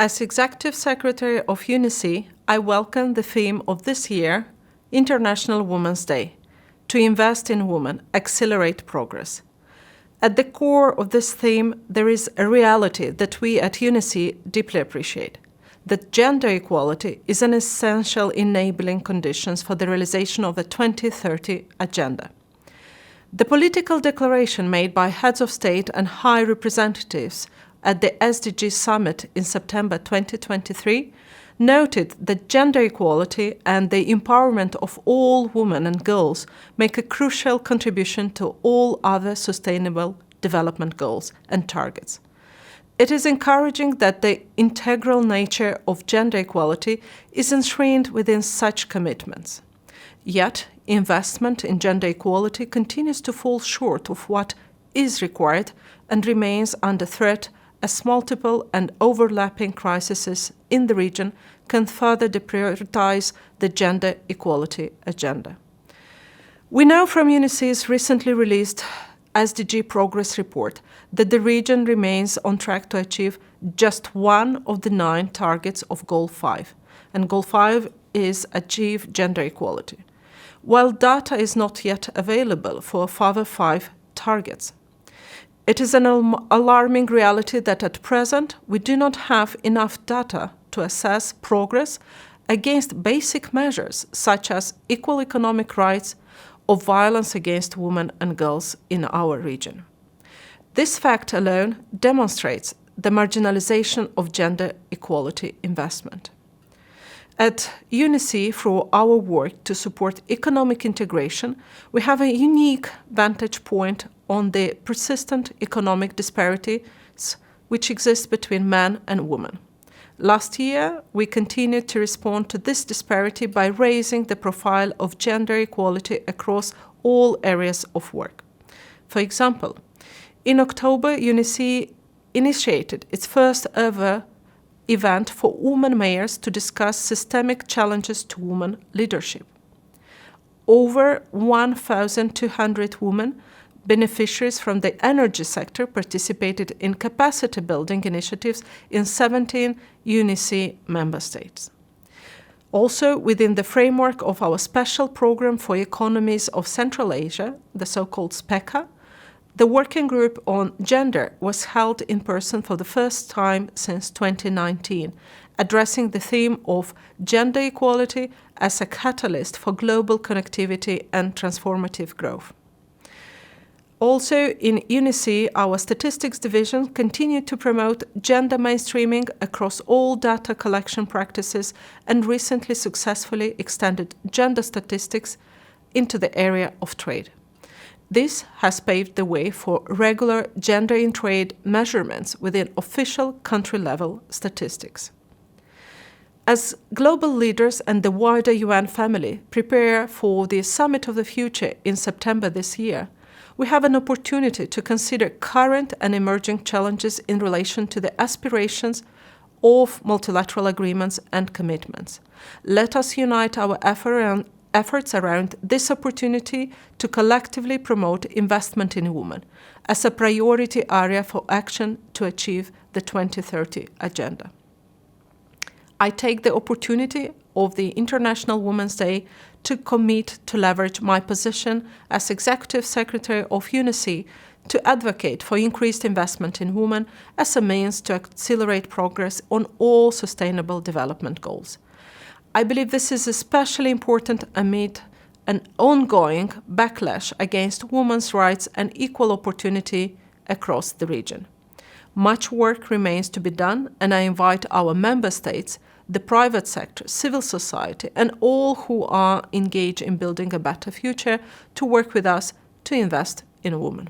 As Executive Secretary of UNECE, I welcome the theme of this year, International Women's Day, to invest in women, accelerate progress. At the core of this theme, there is a reality that we at UNECE deeply appreciate, that gender equality is an essential enabling condition for the realization of the 2030 Agenda. The political declaration made by heads of state and high representatives at the SDGs summit in September 2023 noted that gender equality and the empowerment of all women and girls make a crucial contribution to all other sustainable development goals and targets. It is encouraging that the integral nature of gender equality is enshrined within such commitments. Yet, investment in gender equality continues to fall short of what is required and remains under threat as multiple and overlapping crises in the region can further deprioritize the gender equality agenda. We know from UNECE's recently released SDG progress report that the region remains on track to achieve just one of the 9 targets of Goal 5, and Goal 5 is achieve gender equality, while data is not yet available for further 5 targets. It is an alarming reality that at present we do not have enough data to assess progress against basic measures such as equal economic rights or violence against women and girls in our region. This fact alone demonstrates the marginalization of gender equality investment. At UNECE, through our work to support economic integration, we have a unique vantage point on the persistent economic disparities which exist between men and women. Last year, we continued to respond to this disparity by raising the profile of gender equality across all areas of work. For example, in October, UNECE initiated its first ever event for women mayors to discuss systemic challenges to women leadership. Over 1,200 women beneficiaries from the energy sector participated in capacity building initiatives in 17 UNECE member states. Also, within the framework of our special program for economies of Central Asia, the so-called SPECA, the working group on gender was held in person for the first time since 2019, addressing the theme of gender equality as a catalyst for global connectivity and transformative growth. Also, in UNECE, our statistics division continued to promote gender mainstreaming across all data collection practices and recently successfully extended gender statistics into the area of trade. This has paved the way for regular gender in trade measurements within official country-level statistics. As global leaders and the wider UN family prepare for the Summit of the Future in September this year, we have an opportunity to consider current and emerging challenges in relation to the aspirations of multilateral agreements and commitments. Let us unite our efforts around this opportunity to collectively promote investment in women as a priority area for action to achieve the 2030 Agenda. I take the opportunity of the International Women's Day to commit to leverage my position as Executive Secretary of UNECE to advocate for increased investment in women as a means to accelerate progress on all sustainable development goals. I believe this is especially important amid an ongoing backlash against women's rights and equal opportunity across the region. Much work remains to be done, and I invite our member states, the private sector, civil society, and all who are engaged in building a better future to work with us to invest in women.